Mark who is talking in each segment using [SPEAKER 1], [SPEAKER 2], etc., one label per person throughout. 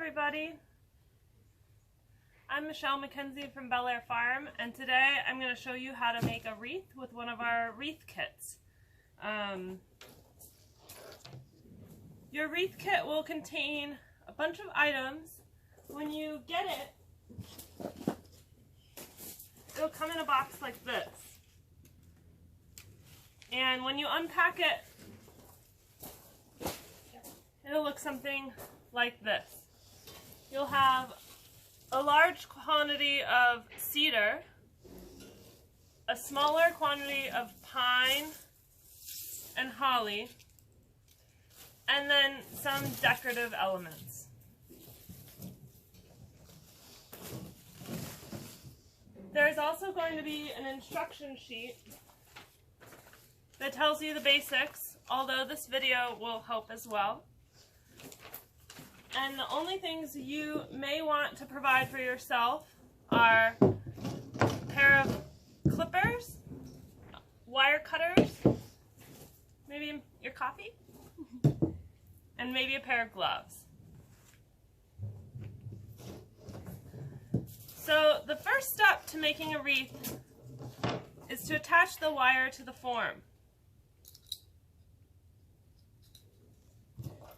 [SPEAKER 1] everybody. I'm Michelle McKenzie from Bellair Farm, and today I'm going to show you how to make a wreath with one of our wreath kits. Your wreath kit will contain a bunch of items. When you get it, it'll come in a box like this. And when you unpack it, it'll look something like this. You'll have a large quantity of cedar, a smaller quantity of pine and holly, and then some decorative elements. There's also going to be an instruction sheet that tells you the basics, although this video will help as well. And the only things you may want to provide for yourself are a pair of clippers, wire cutters, maybe your coffee, and maybe a pair of gloves. So the first step to making a wreath is to attach the wire to the form.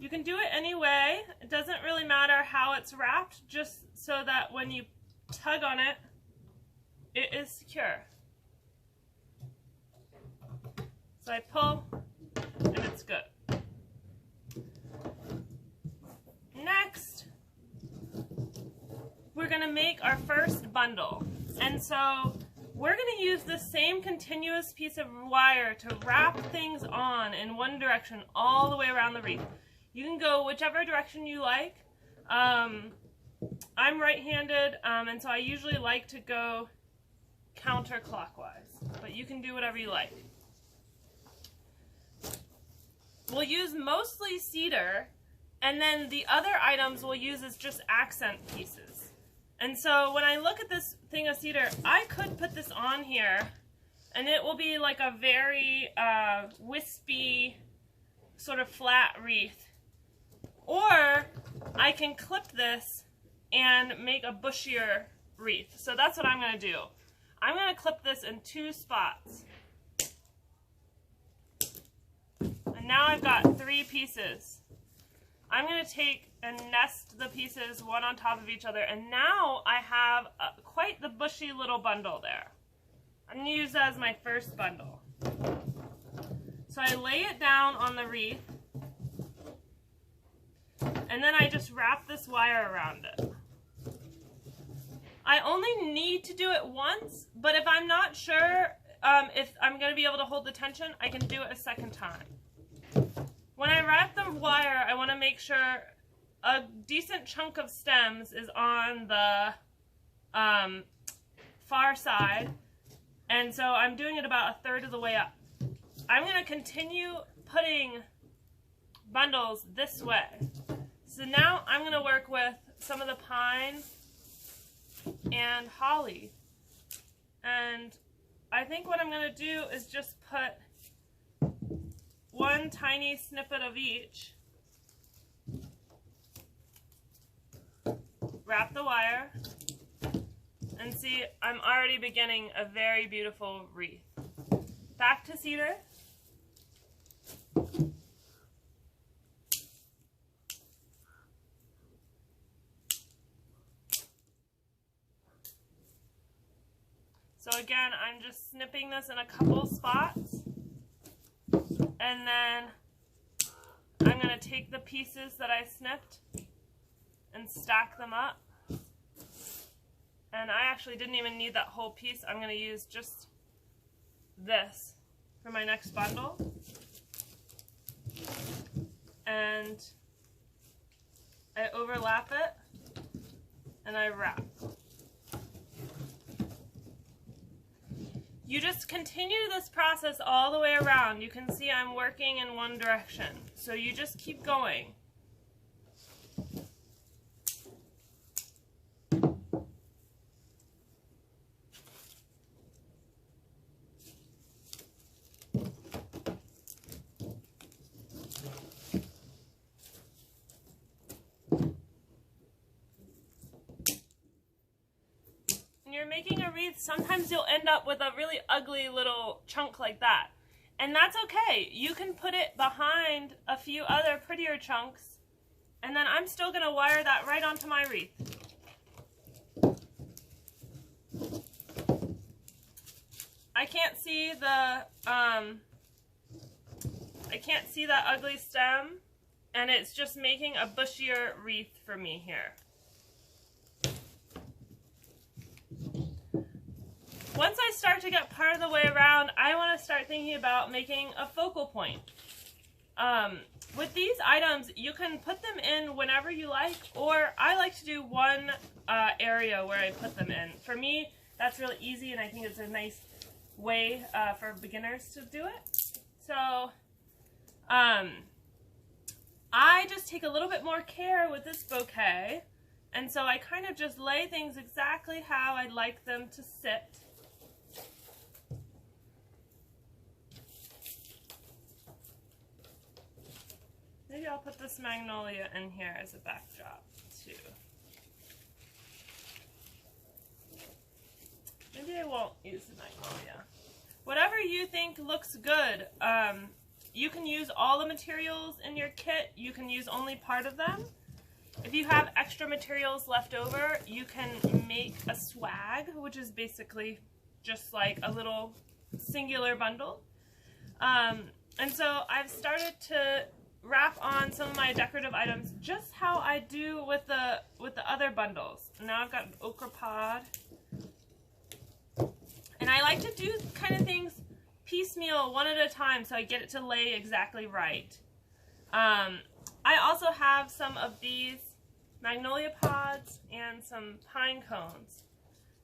[SPEAKER 1] You can do it any way. It doesn't really matter how it's wrapped, just so that when you tug on it, it is secure. So I pull, and it's good. Next, we're going to make our first bundle. And so we're going to use the same continuous piece of wire to wrap things on in one direction all the way around the wreath. You can go whichever direction you like. I'm right-handed, and so I usually like to go counterclockwise, but you can do whatever you like. We'll use mostly cedar, and then the other items we'll use as just accent pieces. And so when I look at this thing of cedar, I could put this on here, and it will be like a very wispy, sort of flat wreath. Or I can clip this and make a bushier wreath. So that's what I'm going to do. I'm going to clip this in 2 spots. And now I've got 3 pieces. I'm going to take and nest the pieces one on top of each other. And now I have quite the bushy little bundle there. I'm going to use that as my first bundle. So I lay it down on the wreath. And then I just wrap this wire around it. I only need to do it once, but if I'm not sure if I'm going to be able to hold the tension, I can do it a second time. When I wrap the wire, I want to make sure a decent chunk of stems is on the far side, and so I'm doing it about 1/3 of the way up. I'm going to continue putting bundles this way. So now I'm going to work with some of the pine and holly. And I think what I'm going to do is just put one tiny snippet of each. Wrap the wire. And see, I'm already beginning a very beautiful wreath. Back to cedar. So again, I'm just snipping this in a couple spots, and then I'm going to take the pieces that I snipped and stack them up. And I actually didn't even need that whole piece. I'm going to use just this for my next bundle. And I overlap it and I wrap. You just continue this process all the way around. You can see I'm working in one direction. So you just keep going. making a wreath, sometimes you'll end up with a really ugly little chunk like that. And that's okay. You can put it behind a few other prettier chunks, and then I'm still going to wire that right onto my wreath. I can't see the that ugly stem, and it's just making a bushier wreath for me here. Once I start to get part of the way around, I want to start thinking about making a focal point. With these items, you can put them in whenever you like, or I like to do one area where I put them in. For me, that's really easy, and I think it's a nice way for beginners to do it. So I just take a little bit more care with this bouquet, and so I kind of just lay things exactly how I'd like them to sit. Maybe I'll put this magnolia in here as a backdrop too. Maybe I won't use the magnolia. Whatever you think looks good. You can use all the materials in your kit. You can use only part of them. If you have extra materials left over, you can make a swag, which is basically just like a little singular bundle. And so I've started to wrap on some of my decorative items just how I do with the other bundles. Now I've got an ochre pod. And I like to do kind of things piecemeal, one at a time, so I get it to lay exactly right. I also have some of these magnolia pods and some pine cones.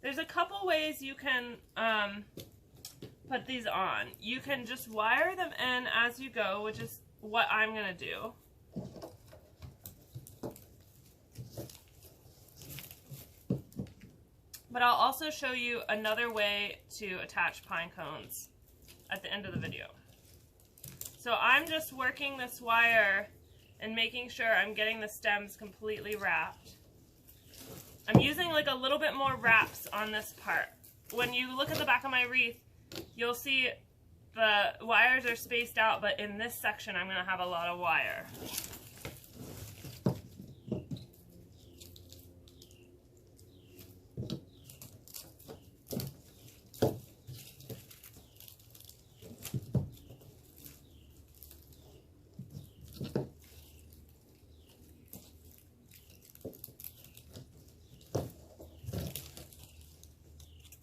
[SPEAKER 1] There's a couple ways you can put these on. You can just wire them in as you go, which is what I'm going to do. But I'll also show you another way to attach pine cones at the end of the video. So I'm just working this wire and making sure I'm getting the stems completely wrapped. I'm using like a little bit more wraps on this part. When you look at the back of my wreath, you'll see the wires are spaced out, but in this section I'm going to have a lot of wire.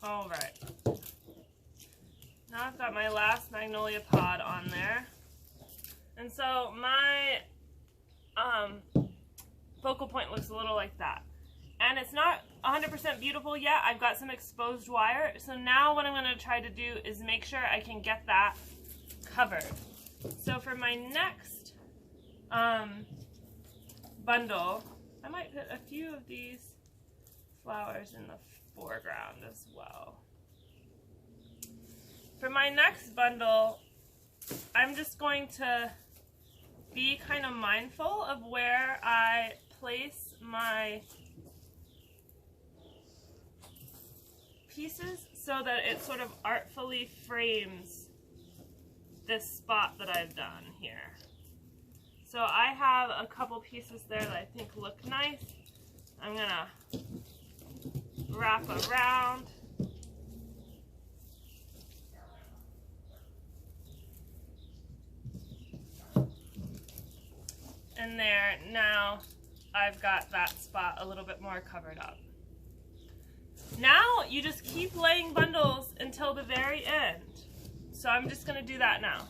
[SPEAKER 1] Alright, now I've got my last magnolia pod on there, and so my focal point looks a little like that, and it's not 100% beautiful yet. I've got some exposed wire, so now what I'm going to try to do is make sure I can get that covered. So for my next bundle, I might put a few of these flowers in the foreground as well. For my next bundle, I'm just going to be kind of mindful of where I place my pieces so that it sort of artfully frames this spot that I've done here. So I have a couple pieces there that I think look nice. I'm gonna wrap around. And there, now I've got that spot a little bit more covered up. Now you just keep laying bundles until the very end. So I'm just going to do that now.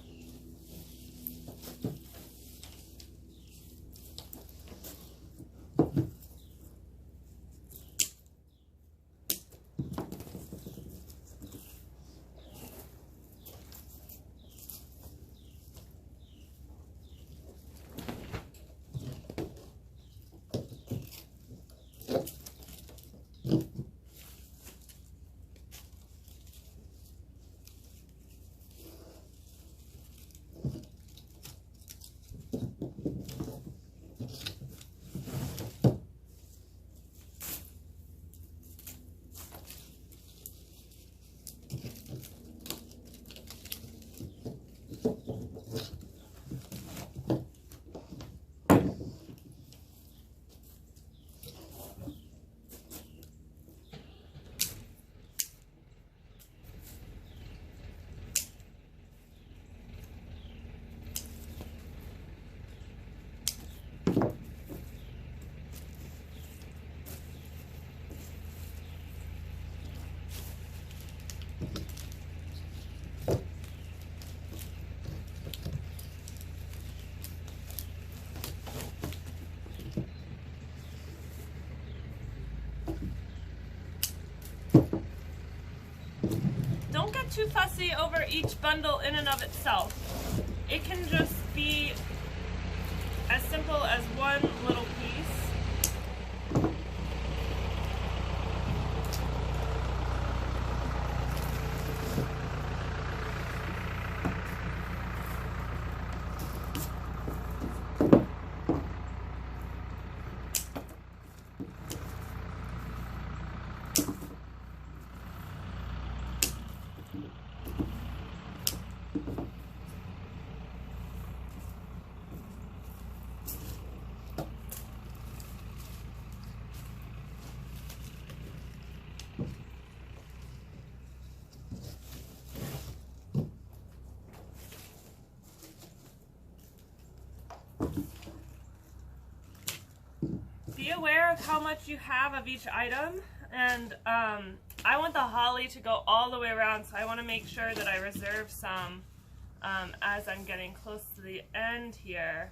[SPEAKER 1] too fussy over each bundle in and of itself. It can just be as simple as one little piece. Be aware of how much you have of each item, and I want the holly to go all the way around, so I want to make sure that I reserve some as I'm getting close to the end here.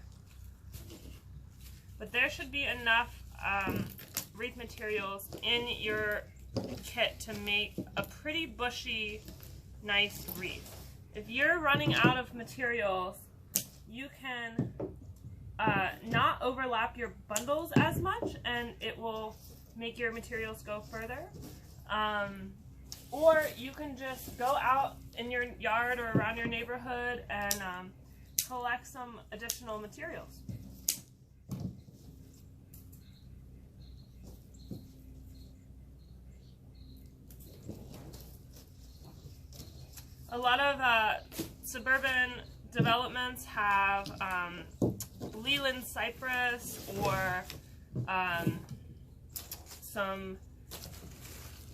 [SPEAKER 1] But there should be enough wreath materials in your kit to make a pretty bushy, nice wreath. If you're running out of materials, you can not overlap your bundles as much, and it will make your materials go further. Or you can just go out in your yard or around your neighborhood and collect some additional materials. A lot of suburban developments have Leland cypress or some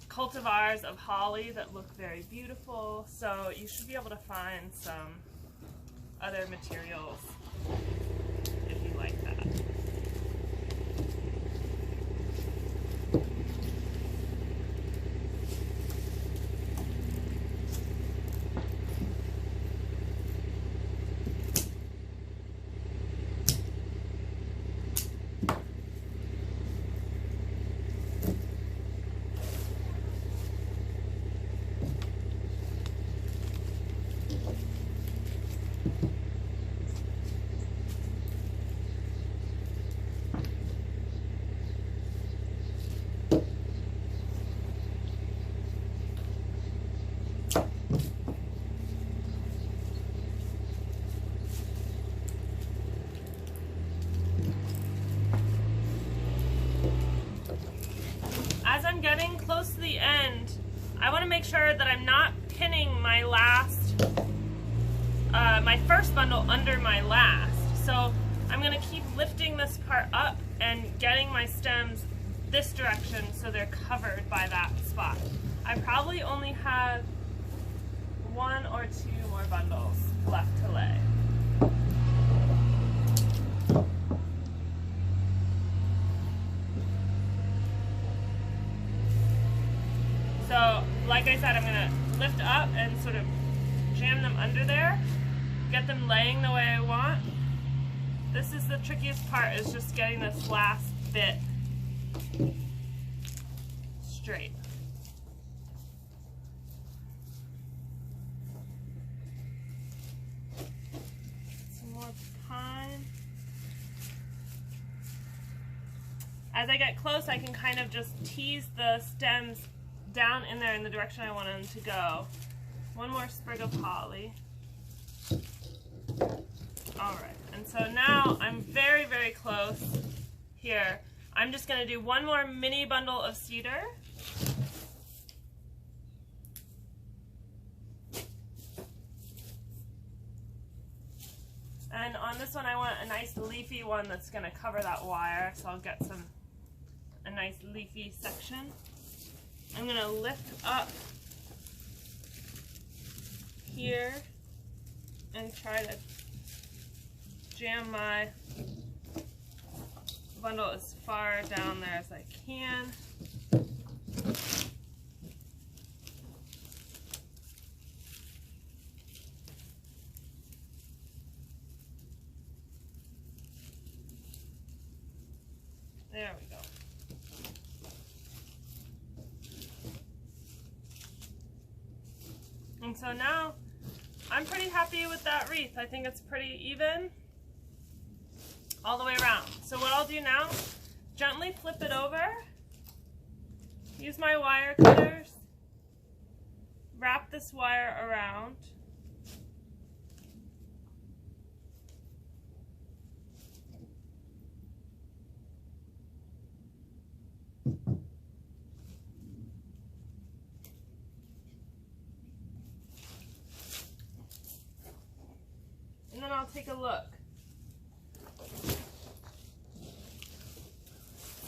[SPEAKER 1] cultivars of holly that look very beautiful, so you should be able to find some other materials if you like that. As I'm getting close to the end, I want to make sure that I'm not pinning my my first bundle under my last. So I'm going to keep lifting this part up and getting my stems this direction so they're covered by that spot. I probably only have 1 or 2 more bundles left to lay. So, like I said, I'm going to lift up and sort of jam them under there, get them laying the way I want. This is the trickiest part, is just getting this last bit straight. Some more pine. As I get close, I can kind of just tease the stems down in there in the direction I want them to go. One more sprig of holly. Alright, and so now I'm very, very close here. I'm just going to do one more mini bundle of cedar. And on this one I want a nice leafy one that's going to cover that wire, so I'll get a nice leafy section. I'm going to lift up here and try to jam my bundle as far down there as I can. There we go. And so now I'm pretty happy with that wreath. I think it's pretty even all the way around. So what I'll do now, gently flip it over, use my wire cutters, wrap this wire around. And then I'll take a look.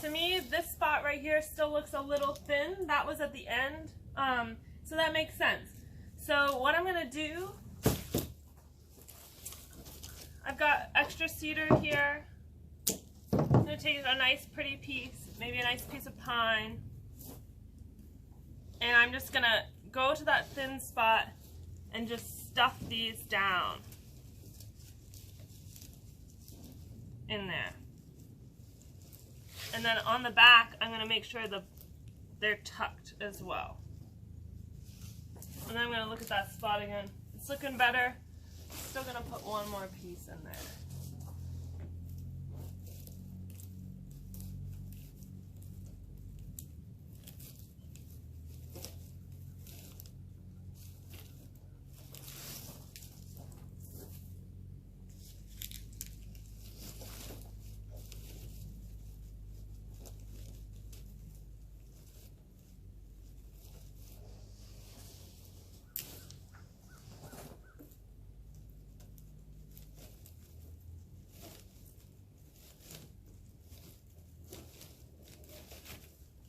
[SPEAKER 1] To me, this spot right here still looks a little thin. That was at the end, so that makes sense. So what I'm gonna do, I've got extra cedar here. I'm gonna take a nice pretty piece, maybe a nice piece of pine, and I'm just gonna go to that thin spot and just stuff these down in there. And then on the back, I'm going to make sure they're tucked as well. And then I'm going to look at that spot again. It's looking better. Still going to put one more piece in there.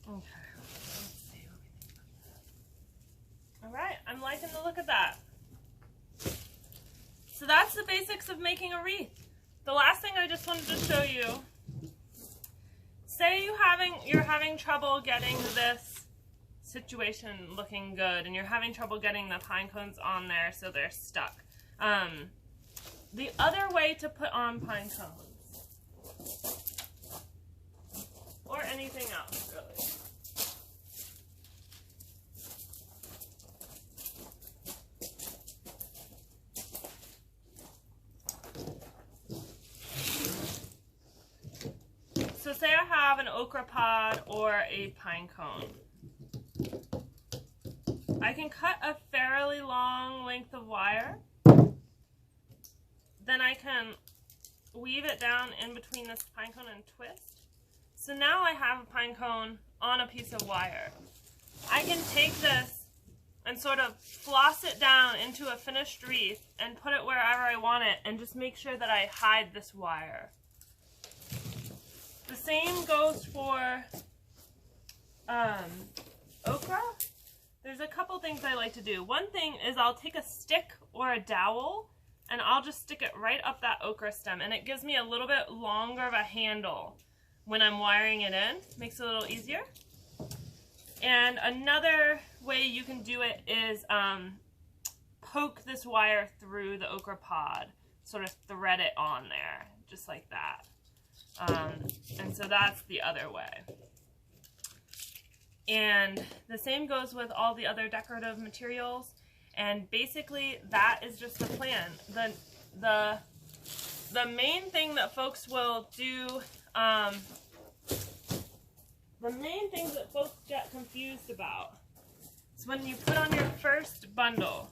[SPEAKER 1] Okay, let's see what we think about that. Alright, I'm liking the look of that. So that's the basics of making a wreath. The last thing I just wanted to show you, say you're having trouble getting this situation looking good and you're having trouble getting the pine cones on there so they're stuck. The other way to put on pine cones, or anything else really, so say I have an okra pod or a pine cone. I can cut a fairly long length of wire. Then I can weave it down in between this pine cone and twist. So now I have a pine cone on a piece of wire. I can take this and sort of floss it down into a finished wreath and put it wherever I want it and just make sure that I hide this wire. The same goes for okra. There's a couple things I like to do. One thing is I'll take a stick or a dowel and I'll just stick it right up that okra stem, and it gives me a little bit longer of a handle when I'm wiring it in. Makes it a little easier. And another way you can do it is poke this wire through the okra pod, sort of thread it on there, just like that. And so that's the other way. And the same goes with all the other decorative materials. And basically, that is just the plan. The main thing that folks will do, the main things that folks get confused about is when you put on your first bundle.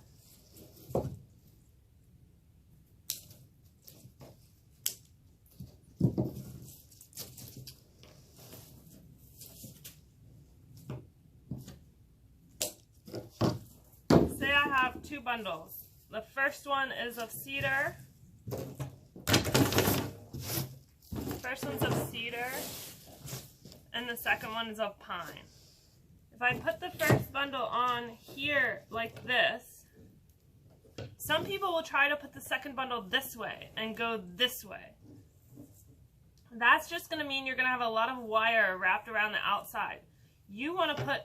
[SPEAKER 1] Say I have two bundles. The first one is of cedar. First one's of cedar, and the second one is of pine. If I put the first bundle on here like this, some people will try to put the second bundle this way and go this way. That's just going to mean you're going to have a lot of wire wrapped around the outside. You want to put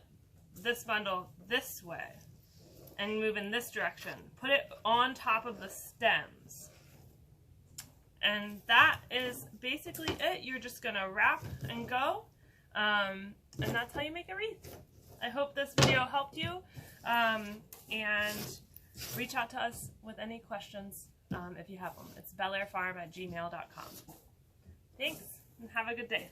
[SPEAKER 1] this bundle this way and move in this direction. Put it on top of the stems. And that is basically it. You're just going to wrap and go. And that's how you make a wreath. I hope this video helped you. And reach out to us with any questions if you have them. It's bellairfarm@gmail.com. Thanks, and have a good day.